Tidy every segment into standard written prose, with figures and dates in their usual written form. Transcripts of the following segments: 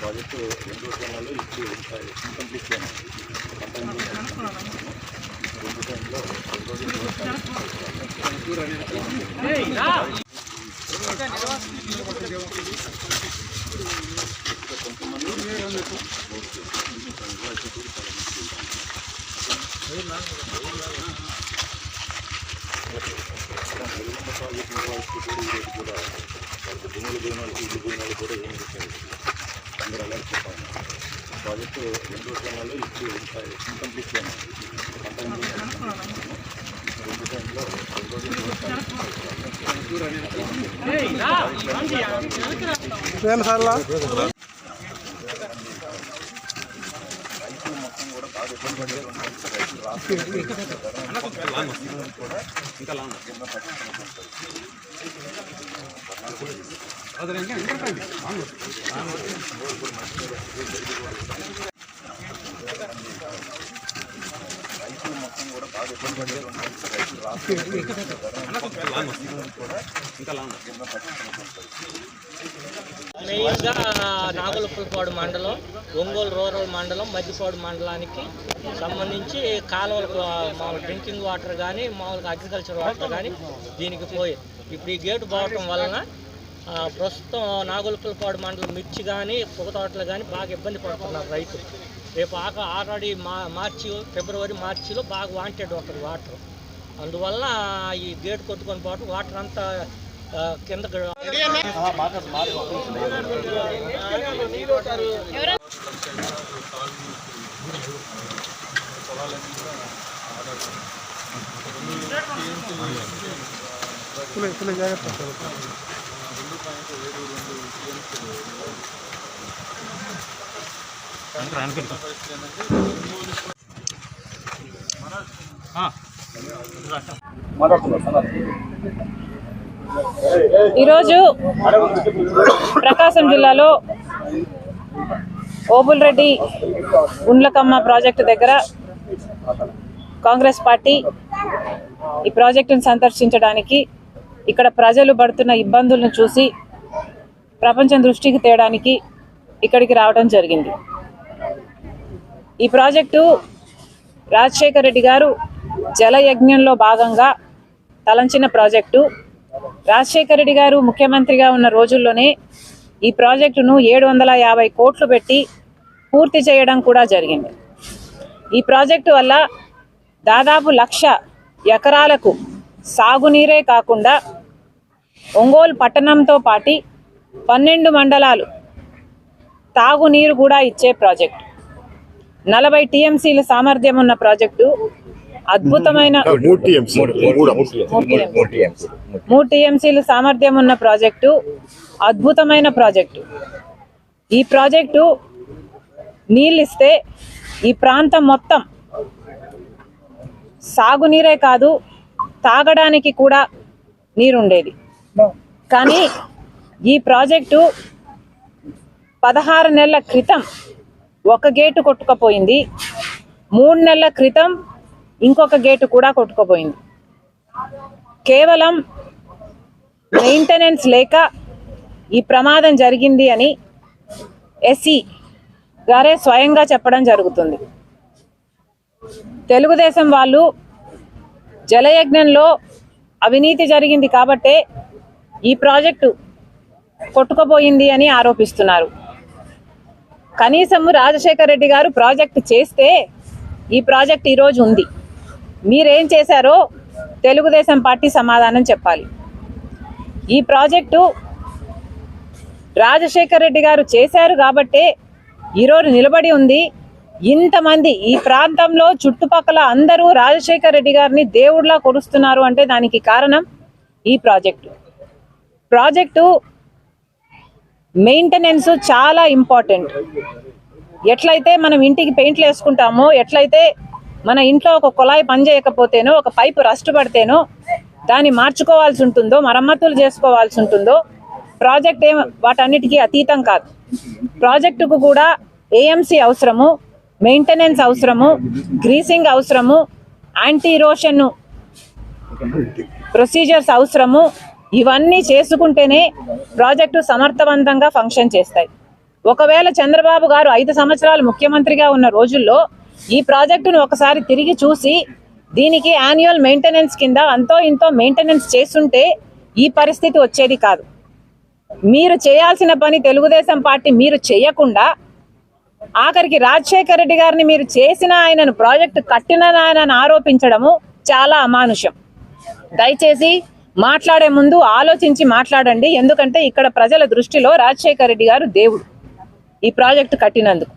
Project 2 రోజులలో ఇప్పుడు complete చేయాలి. 2 టైంలో 2 రోజులలో ఇప్పుడు కంప్లీట్ చేయాలి. మొత్తం కూడా బాగా ఇబ్బంది పడే రైతులు మొత్తం కూడా బాగా ఇబ్బంది పడే మెయిన్గా నాగులపులపాడు మండలం, ఒంగోలు రూరల్ మండలం, మధ్యపాడు మండలానికి సంబంధించి కాలువలకు మామూలు డ్రింకింగ్ వాటర్ కానీ మామూలుగా అగ్రికల్చర్ వాటర్ కానీ దీనికి పోయి ఇప్పుడు ఈ గేటు పోవటం వలన ప్రస్తుతం నాగులపులపాడు మండలం మిర్చి కానీ పొగ తోటలు కానీ బాగా ఇబ్బంది పడుతున్నారు రైతులు. రేపు ఆల్రెడీ ఫిబ్రవరి మార్చిలో బాగా వాంటెడ్ ఉంటుంది వాటర్. అందువల్ల ఈ గేటు కొట్టుకొని పోవటం వాటర్ అంతా కింద ఈరోజు ప్రకాశం జిల్లాలో ఓబుల్రెడ్డి గుండ్లకమ్మ ప్రాజెక్టు దగ్గర కాంగ్రెస్ పార్టీ ఈ ప్రాజెక్టును సందర్శించడానికి, ఇక్కడ ప్రజలు పడుతున్న ఇబ్బందులను చూసి ప్రపంచం దృష్టికి తేడానికి ఇక్కడికి రావడం జరిగింది. ఈ ప్రాజెక్టు రాజశేఖర రెడ్డి గారు జలయజ్ఞంలో భాగంగా తలంచిన ప్రాజెక్టు. రాజశేఖర రెడ్డి గారు ముఖ్యమంత్రిగా ఉన్న రోజుల్లోనే ఈ ప్రాజెక్టును 750 కోట్లు పెట్టి పూర్తి చేయడం కూడా జరిగింది. ఈ ప్రాజెక్టు వల్ల దాదాపు 1,00,000 ఎకరాలకు సాగునీరే కాకుండా ఒంగోలు పట్టణంతో పాటు 12 మండలాలు తాగునీరు కూడా ఇచ్చే ప్రాజెక్టు. 40 టీఎంసీల సామర్థ్యం ఉన్న ప్రాజెక్టు. అద్భుతమైన 3 టీఎంసీల సామర్థ్యం ఉన్న ప్రాజెక్టు. అద్భుతమైన ప్రాజెక్టు. ఈ ప్రాజెక్టు నీళ్ళిస్తే ఈ ప్రాంతం మొత్తం సాగునీరే కాదు, తాగడానికి కూడా నీరుండేది. కానీ ఈ ప్రాజెక్టు 16 నెలల క్రితం ఒక గేటు కొట్టుకుపోయింది. 3 నెలల క్రితం ఇంకొక గేటు కూడా కొట్టుకుపోయింది. కేవలం మెయింటెనెన్స్ లేక ఈ ప్రమాదం జరిగింది అని ఎస్సీ గారే స్వయంగా చెప్పడం జరుగుతుంది. తెలుగుదేశం వాళ్ళు జలయజ్ఞంలో అవినీతి జరిగింది కాబట్టే ఈ ప్రాజెక్టు కొట్టుకుపోయింది అని ఆరోపిస్తున్నారు. కనీసం రాజశేఖర రెడ్డి గారు ప్రాజెక్టు చేస్తే ఈ ప్రాజెక్ట్ ఈరోజు ఉంది. మీరేం చేశారో తెలుగుదేశం పార్టీ సమాధానం చెప్పాలి. ఈ ప్రాజెక్టు రాజశేఖర రెడ్డి గారు చేశారు కాబట్టే ఈరోజు నిలబడి ఉంది. ఇంతమంది ఈ ప్రాంతంలో చుట్టుపక్కల అందరూ రాజశేఖర రెడ్డి గారిని దేవుడిలా కొలుస్తున్నారు అంటే దానికి కారణం ఈ ప్రాజెక్టు మెయింటెనెన్స్ చాలా ఇంపార్టెంట్. ఎట్లయితే మనం ఇంటికి పెయింట్లు వేసుకుంటామో, ఎట్లయితే మన ఇంట్లో ఒక కుళాయి పనిచేయకపోతేనో, ఒక పైపు రస్ట్ పడితేనో దాన్ని మార్చుకోవాల్సి ఉంటుందో, మరమ్మతులు చేసుకోవాల్సి ఉంటుందో, ప్రాజెక్ట్ ఏం వాటన్నిటికీ అతీతం కాదు. ప్రాజెక్టుకు కూడా ఏఎంసీ అవసరము, మెయింటెనెన్స్ అవసరము, గ్రీసింగ్ అవసరము, యాంటీ ఇరోషన్ ప్రొసీజర్స్ అవసరము. ఇవన్నీ చేసుకుంటేనే ప్రాజెక్టు సమర్థవంతంగా ఫంక్షన్ చేస్తాయి. ఒకవేళ చంద్రబాబు గారు 5 సంవత్సరాలు ముఖ్యమంత్రిగా ఉన్న రోజుల్లో ఈ ప్రాజెక్టును ఒకసారి తిరిగి చూసి దీనికి యాన్యువల్ మెయింటెనెన్స్ కింద అంతో ఇంతో మెయింటెనెన్స్ చేస్తుంటే ఈ పరిస్థితి వచ్చేది కాదు. మీరు చేయాల్సిన పని తెలుగుదేశం పార్టీ మీరు చేయకుండా ఆఖరికి రాజశేఖర రెడ్డి గారిని మీరు చేసిన ఆయనను ప్రాజెక్టు కట్టిన ఆయనను ఆరోపించడము చాలా అమానుషం. దయచేసి మాట్లాడే ముందు ఆలోచించి మాట్లాడండి. ఎందుకంటే ఇక్కడ ప్రజల దృష్టిలో రాజశేఖర రెడ్డి గారు దేవుడు ఈ ప్రాజెక్టు కట్టినందుకు.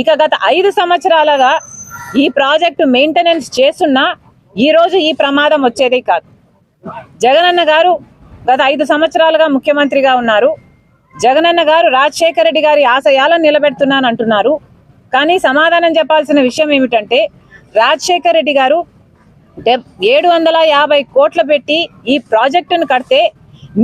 ఇక గత 5 సంవత్సరాలుగా ఈ ప్రాజెక్టు మెయింటెనెన్స్ చేస్తున్నా ఈరోజు ఈ ప్రమాదం వచ్చేదే కాదు. జగనన్న గారు గత 5 సంవత్సరాలుగా ముఖ్యమంత్రిగా ఉన్నారు. జగనన్న గారు రాజశేఖర రెడ్డి గారి ఆశయాలను నిలబెడుతున్నాను అంటున్నారు. కానీ సమాధానం చెప్పాల్సిన విషయం ఏమిటంటే రాజశేఖర రెడ్డి గారు 750 కోట్లు పెట్టి ఈ ప్రాజెక్టును కడితే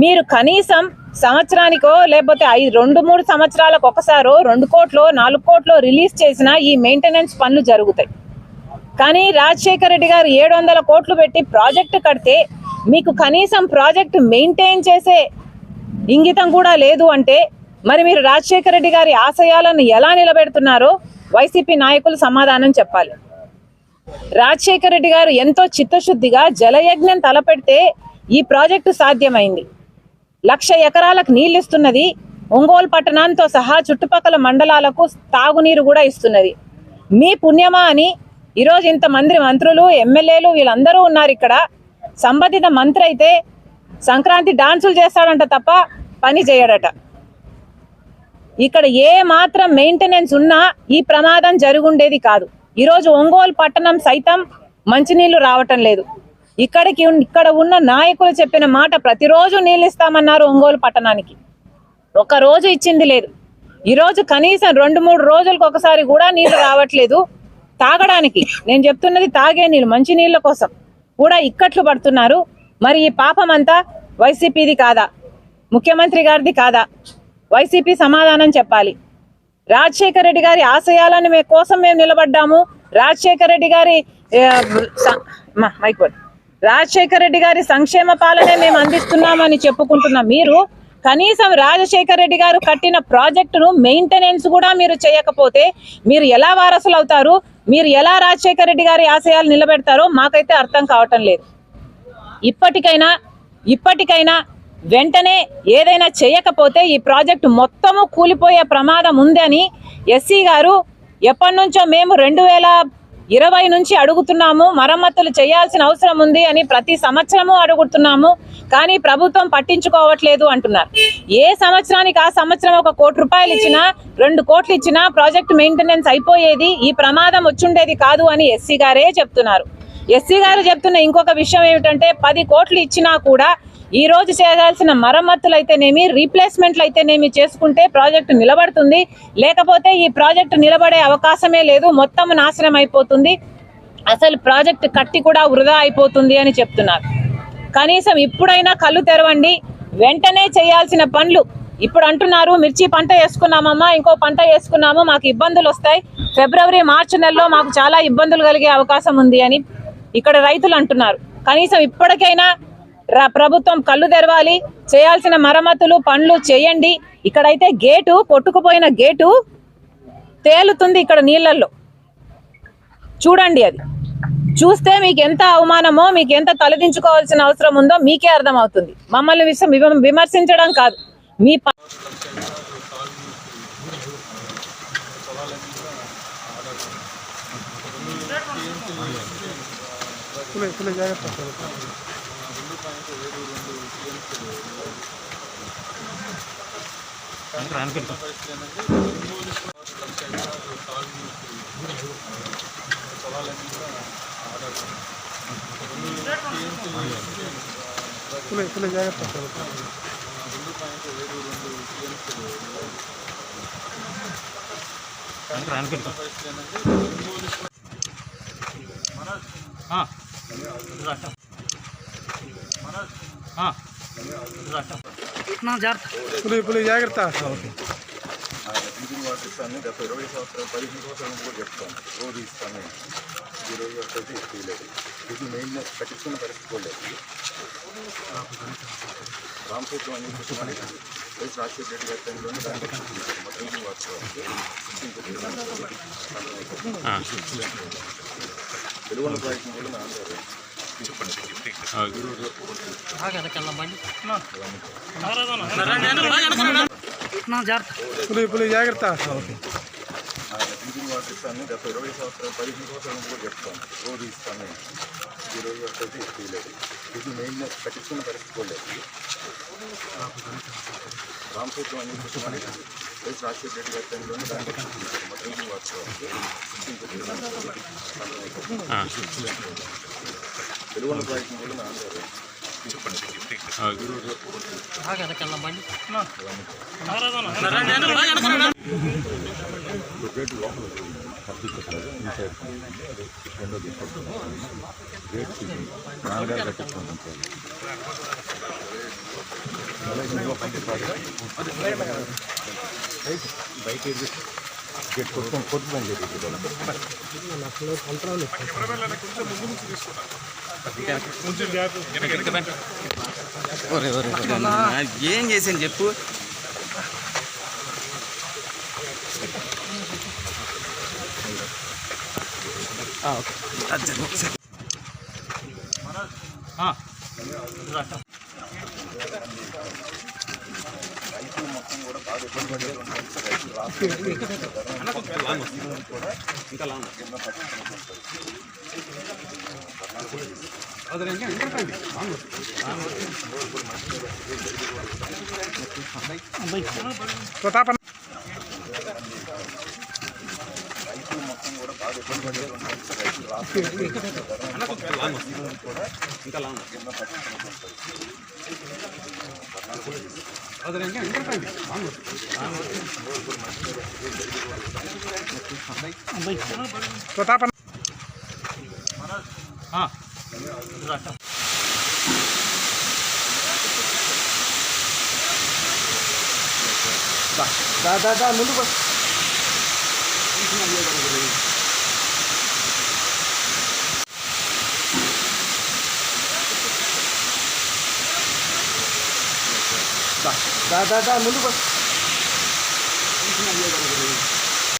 మీరు కనీసం సంవత్సరానికో లేకపోతే 2-3 సంవత్సరాలకు ఒకసారో 2 కోట్లో 4 కోట్లో రిలీజ్ చేసిన ఈ మెయింటెనెన్స్ పనులు జరుగుతాయి. కానీ రాజశేఖర రెడ్డి గారు 700 కోట్లు పెట్టి ప్రాజెక్టు కడితే మీకు కనీసం ప్రాజెక్టు మెయింటైన్ చేసే ఇంగితం కూడా లేదు అంటే మరి మీరు రాజశేఖర రెడ్డి గారి ఆశయాలను ఎలా నిలబెడుతున్నారో వైసీపీ నాయకులు సమాధానం చెప్పాలి. రాజశేఖర రెడ్డి గారు ఎంతో చిత్తశుద్ధిగా జలయజ్ఞం తలపెడితే ఈ ప్రాజెక్టు సాధ్యమైంది. 1,00,000 ఎకరాలకు నీళ్ళు ఇస్తున్నది. ఒంగోలు పట్టణంతో సహా చుట్టుపక్కల మండలాలకు తాగునీరు కూడా ఇస్తున్నది. మీ పుణ్యమా అని ఈరోజు ఇంతమంది మంత్రులు, ఎమ్మెల్యేలు వీళ్ళందరూ ఉన్నారు ఇక్కడ. సంబంధిత మంత్రి అయితే సంక్రాంతి డాన్సులు చేస్తాడంట తప్ప పని చేయడట. ఇక్కడ ఏ మాత్రం మెయింటెనెన్స్ ఉన్నా ఈ ప్రమాదం జరుగుండేది కాదు. ఈరోజు ఒంగోలు పట్టణం సైతం మంచినీళ్లు రావటం లేదు. ఇక్కడ ఉన్న నాయకులు చెప్పిన మాట ప్రతిరోజు నీళ్ళు ఇస్తామన్నారు ఒంగోలు పట్టణానికి. ఒక రోజు ఇచ్చింది లేదు. ఈరోజు కనీసం 2-3 రోజులకు ఒకసారి కూడా నీళ్లు రావట్లేదు. తాగడానికి నేను చెప్తున్నది తాగే నీళ్ళు, మంచి నీళ్ళ కోసం కూడా ఇక్కట్లు పడుతున్నారు. మరి ఈ పాపం అంతా వైసీపీది కాదా, ముఖ్యమంత్రి గారిది కాదా? వైసీపీ సమాధానం చెప్పాలి. రాజశేఖర రెడ్డి గారి ఆశయాలను కోసం మేము నిలబడ్డాము. రాజశేఖర రెడ్డి గారి సంక్షేమ పాలనే మేము అందిస్తున్నామని చెప్పుకుంటున్న మీరు కనీసం రాజశేఖర రెడ్డి గారు కట్టిన ప్రాజెక్టును మెయింటెనెన్స్ కూడా మీరు చేయకపోతే మీరు ఎలా వారసులు అవుతారు? మీరు ఎలా రాజశేఖర రెడ్డి గారి ఆశయాలు నిలబెడతారో మాకైతే అర్థం కావటం లేదు. ఇప్పటికైనా వెంటనే ఏదైనా చేయకపోతే ఈ ప్రాజెక్టు మొత్తము కూలిపోయే ప్రమాదం ఉందని ఎస్సీ గారు ఎప్పటి నుంచో మేము 2020 నుంచి అడుగుతున్నాము. మరమ్మతులు చేయాల్సిన అవసరం ఉంది అని ప్రతి సంవత్సరము అడుగుతున్నాము. కానీ ప్రభుత్వం పట్టించుకోవట్లేదు అంటున్నారు. ఏ సంవత్సరానికి ఆ సంవత్సరం 1 కోటి రూపాయలు ఇచ్చినా 2 కోట్లు ఇచ్చినా ప్రాజెక్ట్ మెయింటెనెన్స్ అయిపోయేది, ఈ ప్రమాదం వచ్చుండేది కాదు అని ఎస్సీ గారే చెప్తున్నారు. ఎస్సీ గారు చెప్తున్న ఇంకొక విషయం ఏమిటంటే 10 కోట్లు ఇచ్చినా కూడా ఈ రోజు చేయాల్సిన మరమ్మతులు అయితేనేమి, రీప్లేస్మెంట్లు అయితేనేమి చేసుకుంటే ప్రాజెక్టు నిలబడుతుంది. లేకపోతే ఈ ప్రాజెక్టు నిలబడే అవకాశమే లేదు, మొత్తం నాశనం అయిపోతుంది, అసలు ప్రాజెక్టు కట్టి కూడా వృధా అయిపోతుంది అని చెప్తున్నారు. కనీసం ఇప్పుడైనా కళ్ళు తెరవండి. వెంటనే చేయాల్సిన పనులు ఇప్పుడు అంటున్నారు. మిర్చి పంట వేసుకున్నామమ్మా, ఇంకో పంట వేసుకున్నాము, మాకు ఇబ్బందులు వస్తాయి, ఫిబ్రవరి మార్చి నెలలో మాకు చాలా ఇబ్బందులు కలిగే అవకాశం ఉంది అని ఇక్కడ రైతులు అంటున్నారు. కనీసం ఇప్పటికైనా ప్రభుత్వం కళ్ళు తెరవాలి, చేయాల్సిన మరమ్మతులు పనులు చేయండి. ఇక్కడైతే గేటు, కొట్టుకుపోయిన గేటు తేలుతుంది ఇక్కడ నీళ్ళల్లో. చూడండి, అది చూస్తే మీకు ఎంత అవమానమో, మీకు ఎంత తలదించుకోవాల్సిన అవసరం ఉందో మీకే అర్థమవుతుంది. మమ్మల్ని విమర్శించడం కాదు, మీ జాగ్రత్త. డ్రింకింగ్ వాటర్ ఇస్తాను గత 20 సంవత్సరాలు 15 సంవత్సరాలు కూడా చెప్తాను రోజు ఇస్తాను. ఈ రోజు వరకు అయితే ఇవ్వలేదు. ఇది మెయింటెనెన్స్ పట్టించుకున్న పరిస్థితి కూడా లేదు. రామచంద్రం అని వైఎస్ రాజశేఖర రెడ్డి గారి టైంలోనే డ్రింకింగ్ వాటర్ వెలుగుల ప్రయత్నం కూడా నా అందరూ జాగ్రత్త. డ్రింకింగ్ వాటర్ ఇస్తాను గత 20 సంవత్సరాలు 15 సంవత్సరాలు కూడా చెప్తాను రోజు ఇస్తాను. ఈ రోజు వరకు అయితే ఇవ్వలేదు. ఇది మెయింటెనెన్స్ పట్టించుకున్న పరిస్థితి కూడా లేదు. రామచంద్రం అని వైఎస్ రాజశేఖర రెడ్డి గారి టైంలోనే డ్రింకింగ్ వాటర్ వెలుగుల ప్రయత్నం కూడా నా అందరూ బయట గేట్ కొట్టుకొని ఏం చేసాను చెప్పు. రైతులు మొత్తం కూడా బాగా ఇబ్బంది పడేది రైతులు రాష్ట్రం కూడా ఇంకా కింద ప్రతాప రైతులు మొత్తం కూడా బాగా ఇబ్బంది పడేది రైతులు రాష్ట్రం కూడా ఇంకా కింద ప్రతాప ముందు ముందు